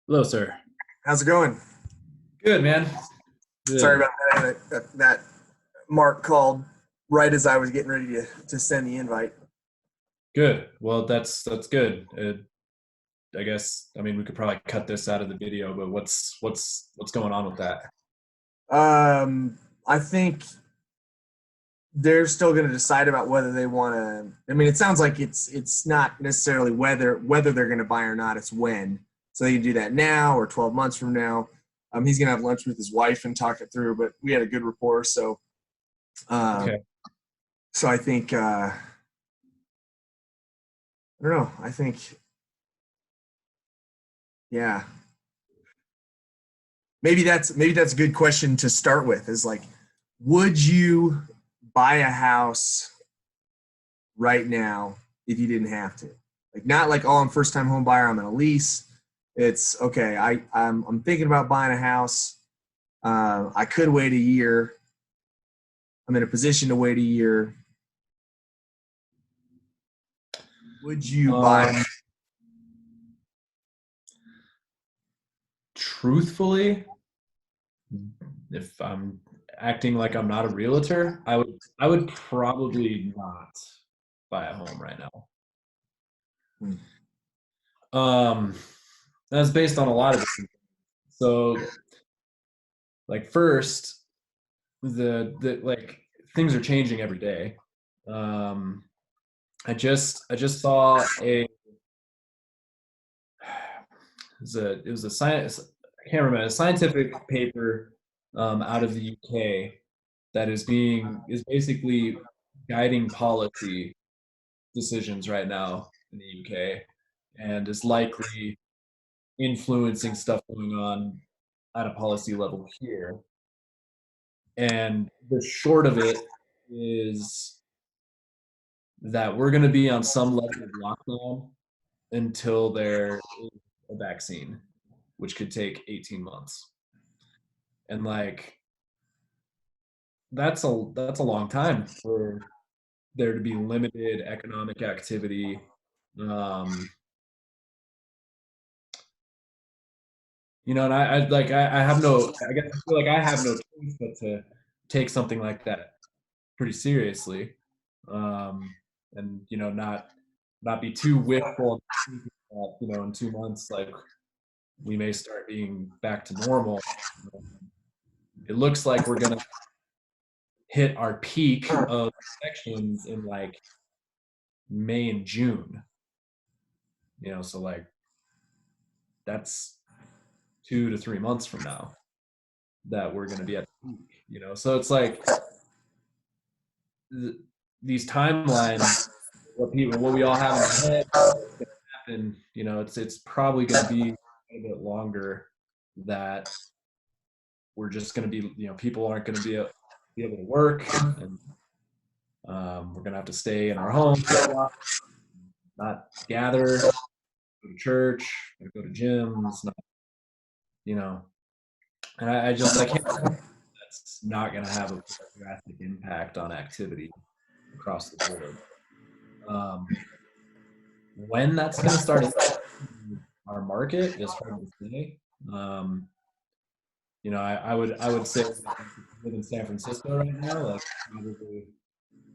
Hello, sir. How's it going? Good, man. Sorry Good. about that. Mark called right as I was getting ready to send the invite. Good. Well, that's good. I guess. I mean, we could probably cut this out of the video, but what's going on with that? I think they're still going to decide about whether they want to. I mean, it sounds like it's not necessarily whether they're going to buy or not. It's when. So they can do that now or 12 months from now. He's going to have lunch with his wife and talk it through. But we had a good rapport, so um, Okay. so I think I don't know. I think yeah. Maybe that's a good question to start with is like, would you buy a house right now if you didn't have to? Like, not like, oh, I'm first time home buyer, I'm in a lease. It's okay, I'm thinking about buying a house. I could wait a year. I'm in a position to wait a year. Would you buy? Um, Truthfully, if I'm acting like I'm not a realtor, I would probably not buy a home right now. Hmm. That's based on a lot of different things. So, like first, the like things are changing every day. Um, I just saw it was a science, I can't remember, a scientific paper out of the UK that is basically guiding policy decisions right now in the UK, and is likely influencing stuff going on at a policy level here. And the short of it is that we're going to be on some level of lockdown until there is a vaccine, which could take 18 months. And like that's a long time for there to be limited economic activity. Um, and I have no, I guess I feel like I have no choice but to take something like that pretty seriously. Um, and not be too wishful that, in 2 months, like we may start being back to normal. It looks like we're gonna hit our peak of infections in like May and June. So like that's 2 to 3 months from now that we're gonna be at the peak. So it's like these timelines, what we all have in our head, and it's probably gonna be a bit longer that we're just gonna be, people aren't gonna be able to work, and we're gonna have to stay in our homes for a while, not gather, go to church, go to gyms, not, you know, and I can't. That's not going to have a drastic impact on activity across the board. Um, when that's going to start impacting our market is hard to say. Um, I would say if you live in San Francisco right now, like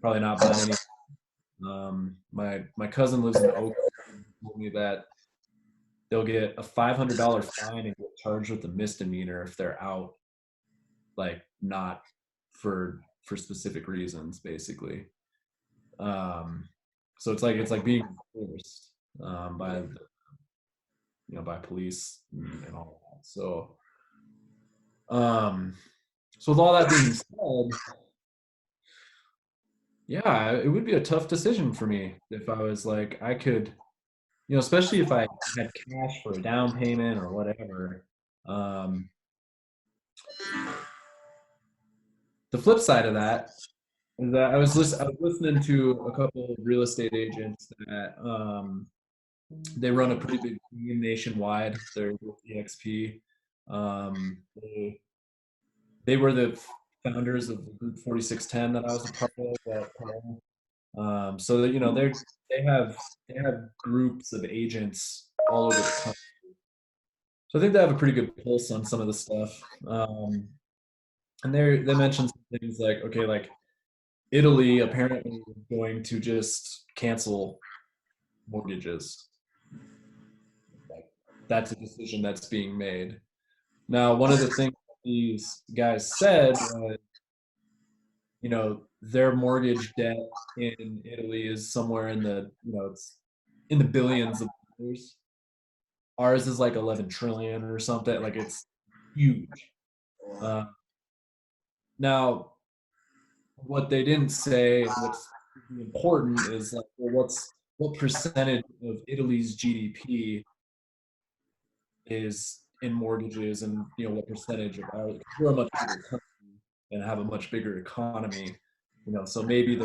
probably not buying any. My cousin lives in Oakland. He told me that they'll get a $500 fine and get charged with a misdemeanor if they're out, like not for specific reasons, basically. Um, so it's like being enforced by police and all that. Um, so with all that being said, yeah, it would be a tough decision for me if I was like I could, especially if I had cash for a down payment or whatever. Um, the flip side of that is that I was listening to a couple of real estate agents that they run a pretty big team nationwide. They're with EXP. They were the founders of the group 4610 that I was a part of. So that they have groups of agents all over the country. So I think they have a pretty good pulse on some of the stuff. And they mentioned some things like, okay, like Italy apparently is going to just cancel mortgages. Like that's a decision that's being made. Now, one of the things these guys said was, their mortgage debt in Italy is somewhere in the, it's in the billions of dollars. Ours is like 11 trillion or something. Like it's huge. Uh, Now, what they didn't say, what's important is like, well, what percentage of Italy's GDP is in mortgages, and what percentage of our, because we're a much bigger country and have a much bigger economy, so maybe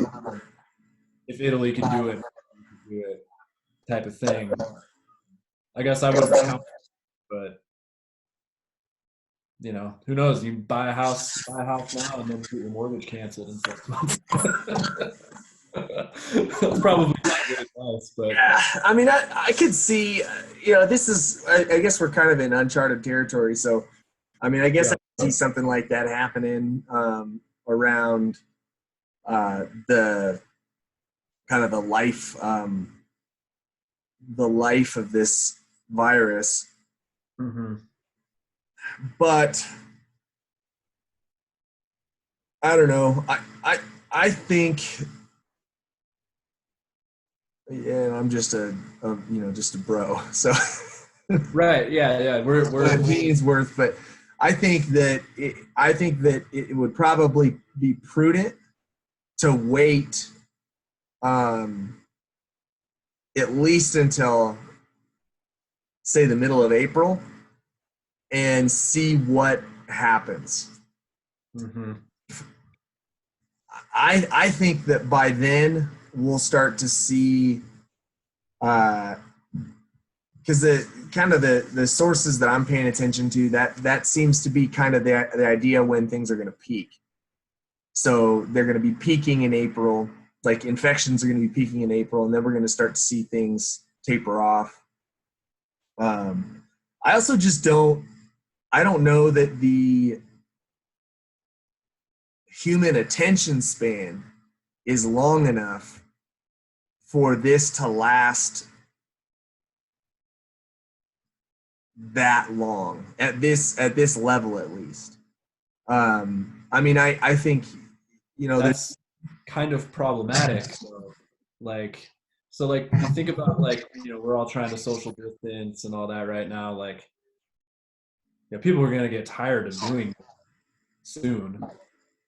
if Italy can do it, we can do it type of thing. I guess I wouldn't count, but who knows? You buy a house now, and then get your mortgage canceled in 6 months. That's probably not good advice, but Yeah, I mean, I could see, this is, I guess we're kind of in uncharted territory. So, I mean, I guess yeah. I could see something like that happening around the kind of the life of this virus. Hmm. But I don't know. I think, yeah, I'm just just a bro. So Right. Yeah. Yeah. my We're opinion's worth, but I think that it would probably be prudent to wait um, at least until say the middle of April and see what happens. hmm I think that by then we'll start to see because the kind of the sources that I'm paying attention to, that seems to be kind of the idea when things are going to peak. So they're going to be peaking in April, like infections are going to be peaking in April, and then we're going to start to see things taper off. I also just I don't know that the human attention span is long enough for this to last that long at this level at least. I mean, I think there's that's kind of problematic. So, like, like you think about like we're all trying to social distance and all that right now. Like, people are gonna get tired of doing it soon,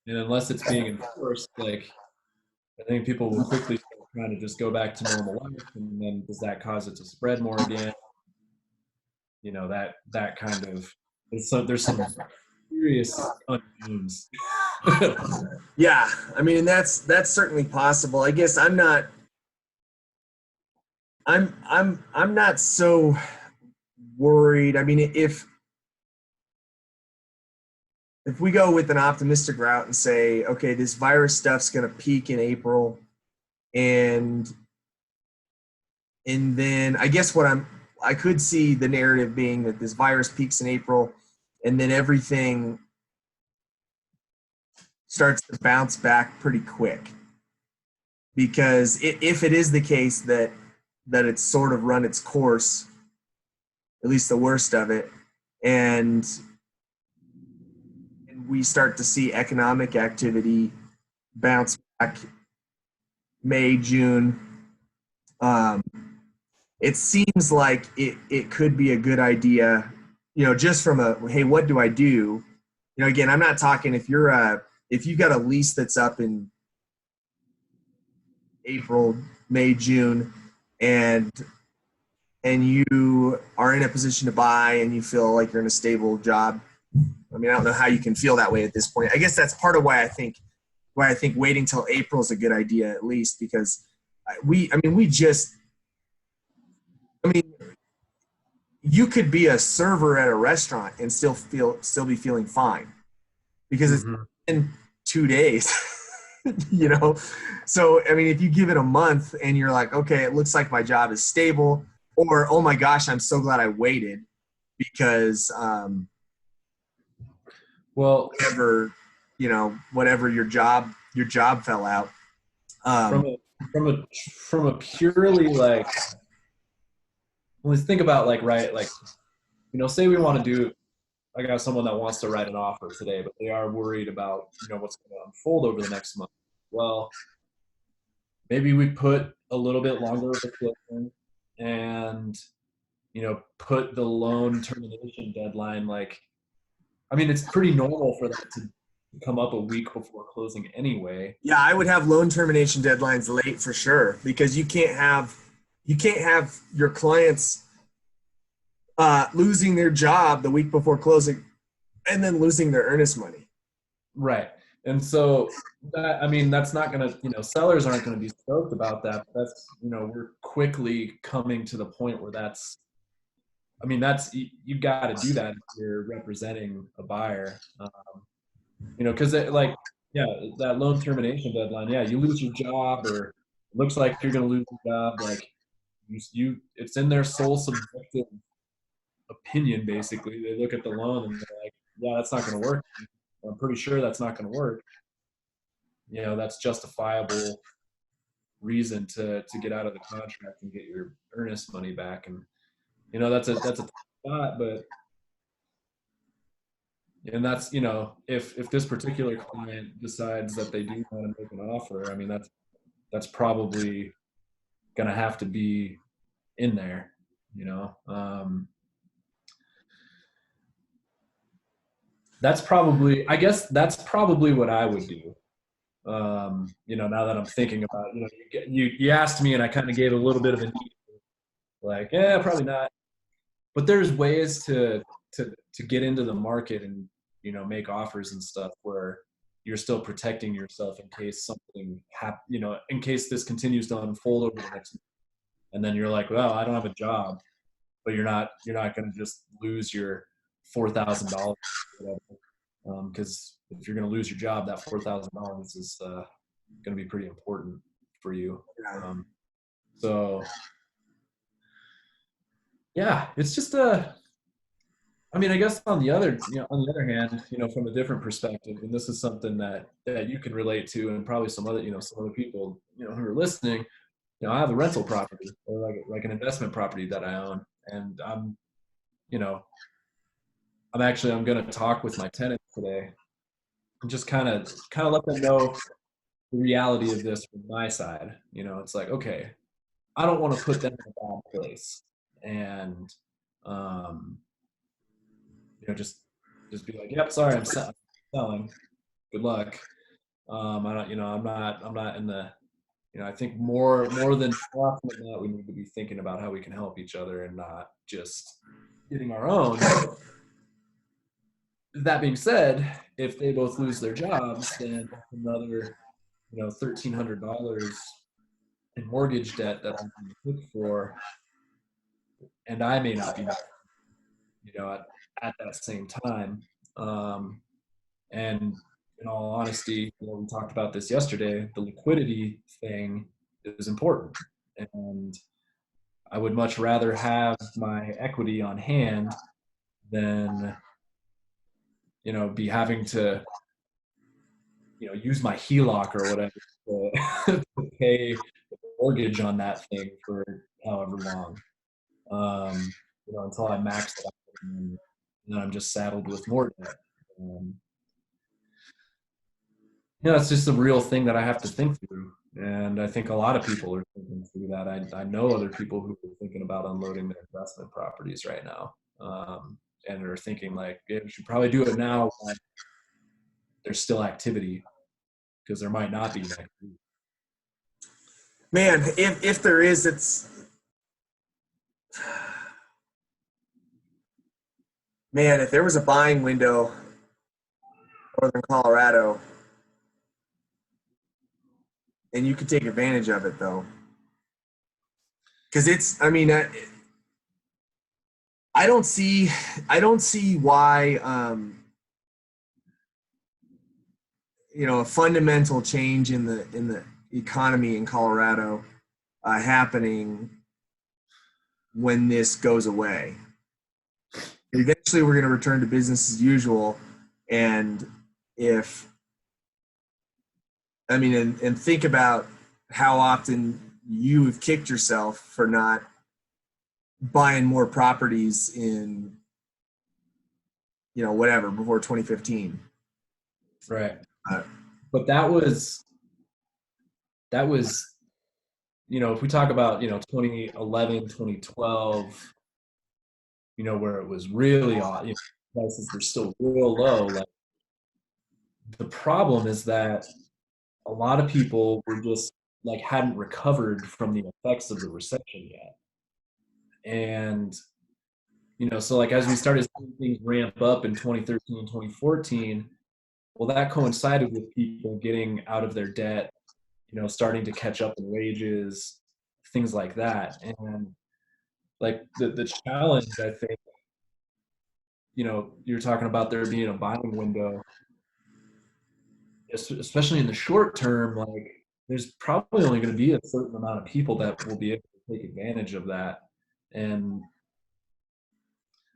and unless it's being enforced, like I think people will quickly start trying to just go back to normal life, and then does that cause it to spread more again? That kind of there's some serious unknowns. yeah. I mean, and that's certainly possible. I guess I'm not so worried. I mean, if we go with an optimistic route and say, okay, this virus stuff's going to peak in April, and then I guess I could see the narrative being that this virus peaks in April, and then everything starts to bounce back pretty quick. Because if it is the case that it's sort of run its course, at least the worst of it, and we start to see economic activity bounce back May, June, um, it seems like it could be a good idea, just from hey, what do I do? Again, I'm not talking if you've got a lease that's up in April, May, June, and you are in a position to buy and you feel like you're in a stable job. I mean, I don't know how you can feel that way at this point. I guess that's part of why I think waiting till April is a good idea, at least, because I mean, you could be a server at a restaurant and still be feeling fine because it's Mhm. in 2 days. So I mean, if you give it a month and you're like, okay, it looks like my job is stable, or oh my gosh, I'm so glad I waited because Well, whatever your job fell out. from Um, a from a purely like, let's think about like, right, like, say we want to do, I got someone that wants to write an offer today, but they are worried about, what's going to unfold over the next month. Well, maybe we put a little bit longer of a closing and, put the loan termination deadline. Like, I mean, it's pretty normal for that to come up a week before closing anyway. yeah, I would have loan termination deadlines late for sure, because you can't have your clients losing their job the week before closing and then losing their earnest money. Right. And so that, I mean, that's not going to, sellers aren't going to be stoked about that. But that's, we're quickly coming to the point where that's, I mean, that's, you got to do that if you're representing a buyer. Because like, yeah, that loan termination deadline, yeah, you lose your job or it looks like you're going to lose your job. Like it's in their sole subjective opinion, basically. They look at the loan and they're like, yeah, that's not going to work. I'm pretty sure that's not going to work. That's justifiable reason to get out of the contract and get your earnest money back. And that's a thought, but and that's if this particular client decides that they do want to make an offer, I mean that's probably going to have to be in there. That's probably, I guess that's probably what I would do. Now that I'm thinking about it, you asked me and I kind of gave a little bit of a need, like, yeah, probably not. But there's ways to get into the market and make offers and stuff where you're still protecting yourself in case something in case this continues to unfold over the next month. And then you're like, well, I don't have a job, but you're not going to just lose your $4,000, because if you're going to lose your job, that $4,000 is going to be pretty important for you. So yeah, it's just I mean, I guess on the other hand, from a different perspective, and this is something that you can relate to, and probably some other people, who are listening. I have a rental property or like an investment property that I own, and you know, I'm going to talk with my tenants today and just kind of let them know the reality of this from my side. It's like, okay, I don't want to put them in a bad place, and um, just be like, yep, sorry, I'm selling. Good luck. I don't, I'm not in the, I think more than often than not, we need to be thinking about how we can help each other and not just getting our own. That being said, if they both lose their jobs, then another, $1,300 in mortgage debt that I'm going to look for, and I may not be, at that same time. And in all honesty, we talked about this yesterday, the liquidity thing is important. And I would much rather have my equity on hand than, be having to, use my HELOC or whatever to pay the mortgage on that thing for however long, until I max it out, and then I'm just saddled with more debt. Um, it's just a real thing that I have to think through. And I think a lot of people are thinking through that. I know other people who are thinking about unloading their investment properties right now, and are thinking like, yeah, we should probably do it now when there's still activity, because there might not be next week. Man, if there is, it's man, if there was a buying window in northern Colorado and you could take advantage of it though. Because I mean, I don't see why a fundamental change in the economy in Colorado happening when this goes away. eventually we're going to return to business as usual. And if, I mean, and think about how often you have kicked yourself for not buying more properties in, whatever, before 2015. Right. Uh, But that was, if we talk about, 2011, 2012, where it was really odd, prices were still real low. Like, the problem is that a lot of people were just like hadn't recovered from the effects of the recession yet. And, so like as we started seeing things ramp up in 2013, 2014, well, that coincided with people getting out of their debt, starting to catch up in wages, things like that. And like the challenge, I think, you're talking about there being a buying window, especially in the short term. Like, there's probably only going to be a certain amount of people that will be able to take advantage of that. And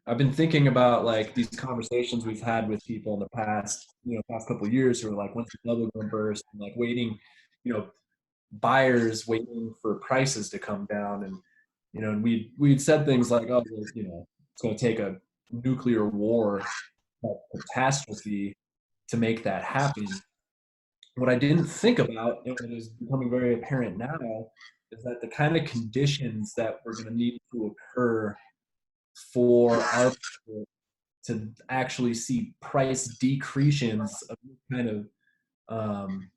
I've been thinking about like these conversations we've had with people in the past, past couple of years who are like, when's the bubble going to burst? And like waiting, you know, buyers waiting for prices to come down. And, and we'd said things like, oh, well, it's going to take a nuclear war catastrophe to make that happen. What I didn't think about, and it is becoming very apparent now, is that the kind of conditions that we're going to need to occur for our to actually see price decreations um,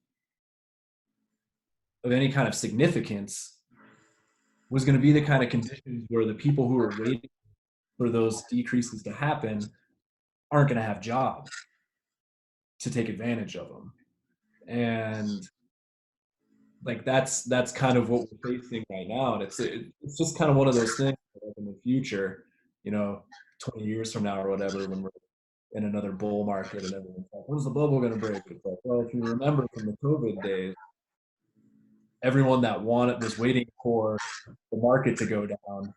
of any kind of significance was going to be the kind of conditions where the people who are waiting for those decreases to happen aren't going to have jobs to take advantage of them. And like that's kind of what we're facing right now. And it's just kind of one of those things like in the future, you know 20 years from now or whatever, when we're in another bull market and everyone's like, when's the bubble going to break? It's like, well, if you remember from the COVID days, everyone that was waiting for the market to go down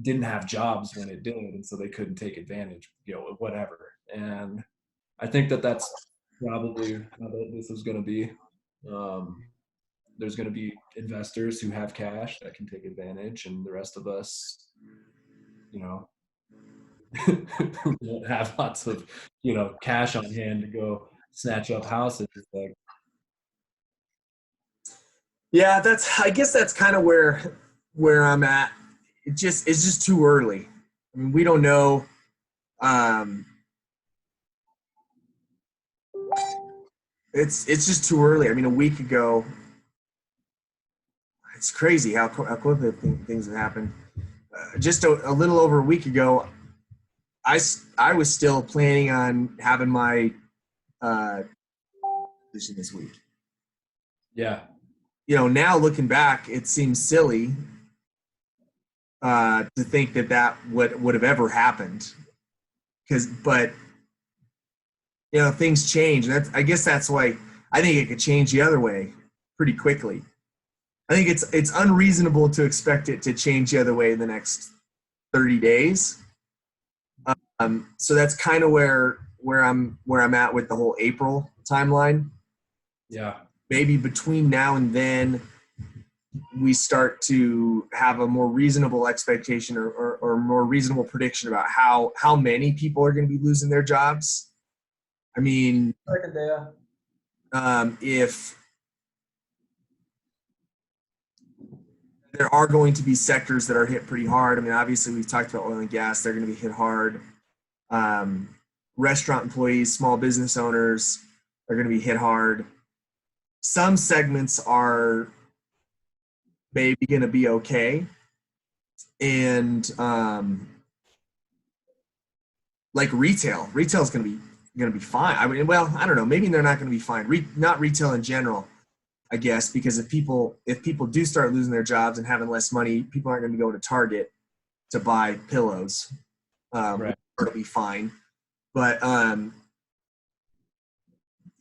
didn't have jobs when it did, and so they couldn't take advantage, of whatever. And I think that that's probably how this is going to be. Um, there's going to be investors who have cash that can take advantage, and the rest of us, you know, won't have lots of, cash on hand to go snatch up houses. Like, yeah, I guess that's kind of where I'm at. It's just too early. I mean, we don't know. Um, it's just too early. I mean, a week ago, it's crazy how quickly things have happened. Just a little over a week ago, I was still planning on having my position this week. yeah, Now looking back, it seems silly to think that would have ever happened. But things change. I guess that's why I think it could change the other way pretty quickly. I think it's unreasonable to expect it to change the other way in the next 30 days. So that's kind of where I'm at with the whole April timeline. yeah, Maybe between now and then we start to have a more reasonable expectation or more reasonable prediction about how many people are going to be losing their jobs. I mean, if there are going to be sectors that are hit pretty hard. I mean, obviously we've talked about oil and gas; they're going to be hit hard. Restaurant employees, small business owners are going to be hit hard. Some segments are maybe going to be okay, and like retail is going to be fine. I mean, well, I don't know. Maybe they're not going to be fine. Not retail in general, I guess, because if people do start losing their jobs and having less money, people aren't going to go to Target to buy pillows. right. It'll be fine. But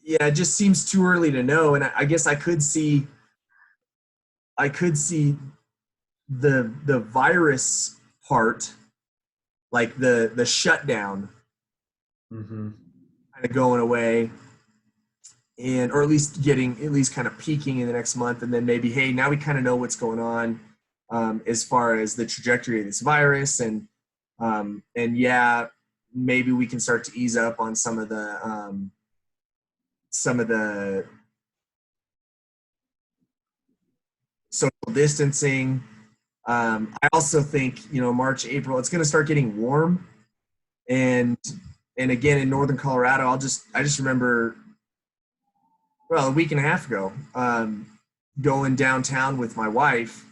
yeah, it just seems too early to know. And I guess I could see the virus part like the shutdown Mm-hmm. kind of going away, and or at least getting at least kind of peaking in the next month, and then maybe hey, now we kind of know what's going on as far as the trajectory of this virus, and yeah, maybe we can start to ease up on some of the social distancing. I also think March, April, it's going to start getting warm, and again in northern Colorado, I just remember well a week and a half ago going downtown with my wife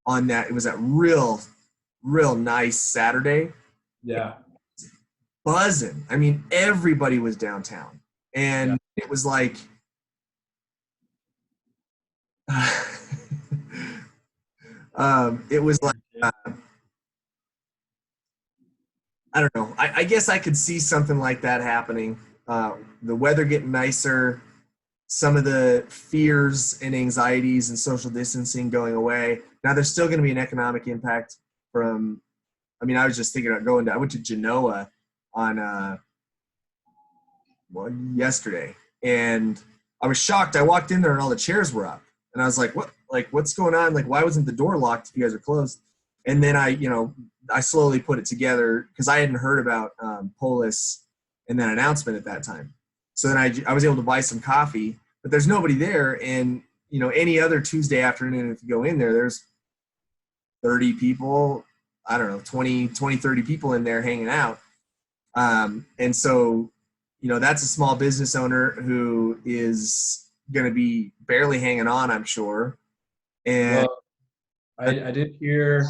on that. It was that real nice Saturday, Yeah. buzzing. I mean, everybody was downtown, Yeah. and it was like. It was like I don't know. I guess I could see something like that happening. The weather getting nicer, some of the fears and anxieties and social distancing going away. Now there's still going to be an economic impact from. I mean, I was just thinking about going to. I went to Genoa on well yesterday, and I was shocked. I walked in there and all the chairs were up, and I was like, "What? Like, what's going on? Like, why wasn't the door locked if you guys are closed?" And then I slowly put it together because I hadn't heard about Polis and that announcement at that time. So then I was able to buy some coffee, but there's nobody there. And any other Tuesday afternoon, if you go in there, there's 30 people. I don't know, 30 people in there hanging out. And so, that's a small business owner who is going to be barely hanging on, I'm sure. And Well, I did hear,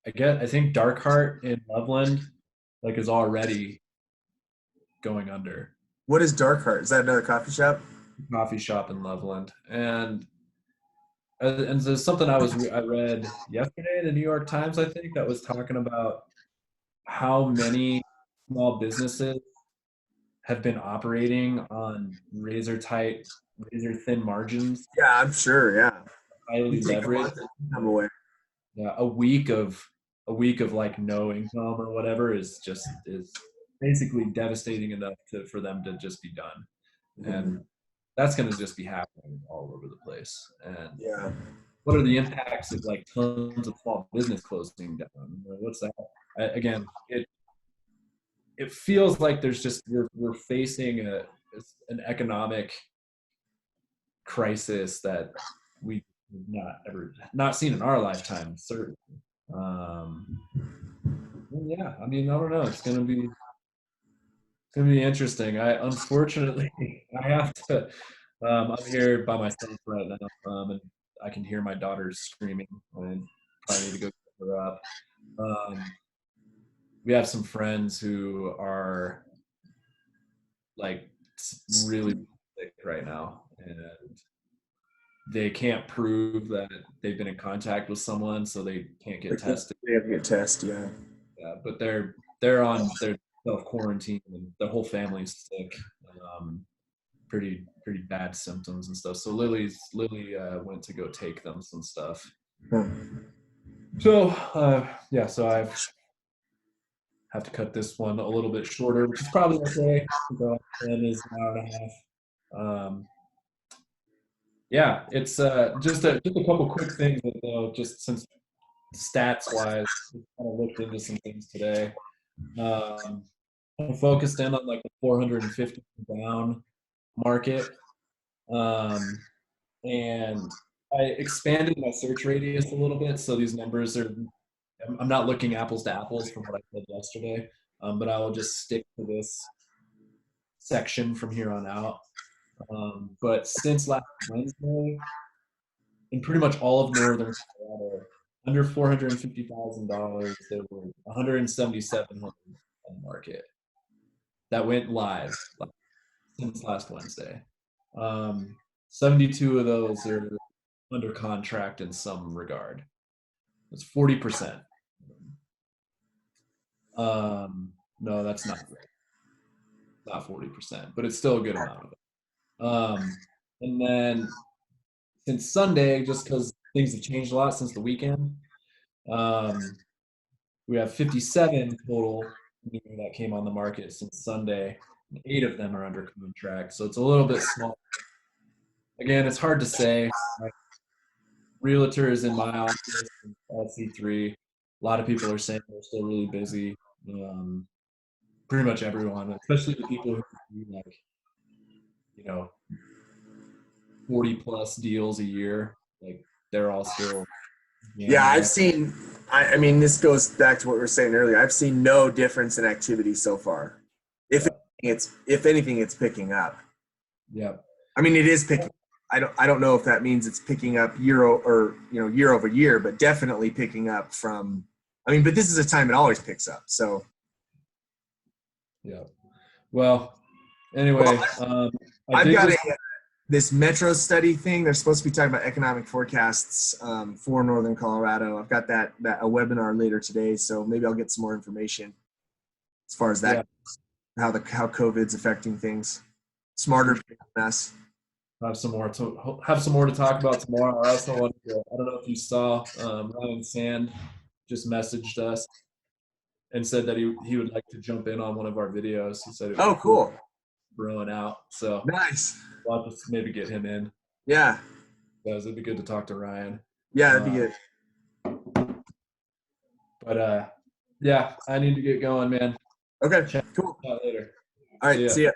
I think Darkheart in Loveland like is already going under. what is Dark Heart? Is that another coffee shop? Coffee shop in Loveland, and there's something I read yesterday in the New York Times, I think, that was talking about how many small businesses have been operating on razor thin margins, Yeah, I'm sure. Yeah. You highly take a leveraged. month of income away. Yeah, a week of like no income or whatever is basically devastating enough for them to just be done, Mhm. and that's going to just be happening all over the place. And Yeah. what are the impacts of like tons of small business closing down? What's that? Again, it feels like there's just we're facing an economic crisis that we've not seen in our lifetime, certainly. Um, yeah, I mean, I don't know. It's gonna be interesting. I unfortunately I have to. I'm here by myself right now, and I can hear my daughter screaming. I probably need to go pick her up. Um, we have some friends who are like really sick right now, and they can't prove that they've been in contact with someone, so they can't get tested. They have to get tested. Yeah. But they're on their self quarantine, and the whole family's sick. Um, pretty bad symptoms and stuff. So Lily went to go take them some stuff. Hmm. So yeah, so I've have to cut this one a little bit shorter, which is probably okay. So and is an hour and a half. Yeah, it's just a couple quick things though, just since stats wise, I kind of looked into some things today. Um, I focused in on like the 450 down market, um, and I expanded my search radius a little bit. So these numbers are, I'm not looking apples to apples from what I said yesterday, but I will just stick to this section from here on out. But since last Wednesday, in pretty much all of northern Colorado, under $450,000, there were 177 homes on the market that went live since last Wednesday. Um, 72 of those are under contract in some regard. It's 40%. No, that's not 40%, but it's still a good amount of it. And then since Sunday, just because things have changed a lot since the weekend, um, We have 57 total new that came on the market since Sunday. 8 of them are under contract, so it's a little bit small. Again, it's hard to say. Right? Realtor is in my office, LC3. A lot of people are saying they're still really busy. Um, Pretty much everyone, especially the people who do like, you know, 40 plus deals a year, like they're all still Yeah, jamming I've away. seen. I mean, this goes back to what we were saying earlier. I've seen no difference in activity so far. If Yeah, if anything, it's picking up. yeah, I mean, it is picking. I don't know if that means it's picking up year over year, but definitely picking up from. I mean, but this is a time it always picks up. So, yeah. Well, well, anyway, I I've did got just this metro study thing. They're supposed to be talking about economic forecasts for Northern Colorado. I've got that a webinar later today, so maybe I'll get some more information as far as yeah that, how COVID's affecting things. Smarter mess. have some more to talk about tomorrow. I also wanted to, I don't know if you saw Ryan Sand just messaged us and said that he would like to jump in on one of our videos. He said it would Oh, be cool cool. growing out. So Nice. we'll have to maybe get him in. Yeah. Guys, it'd be good to talk to Ryan. Yeah, that'd be Uh, good. but yeah, I need to get going, man. Okay, Chat cool. later. All See right. ya. See ya.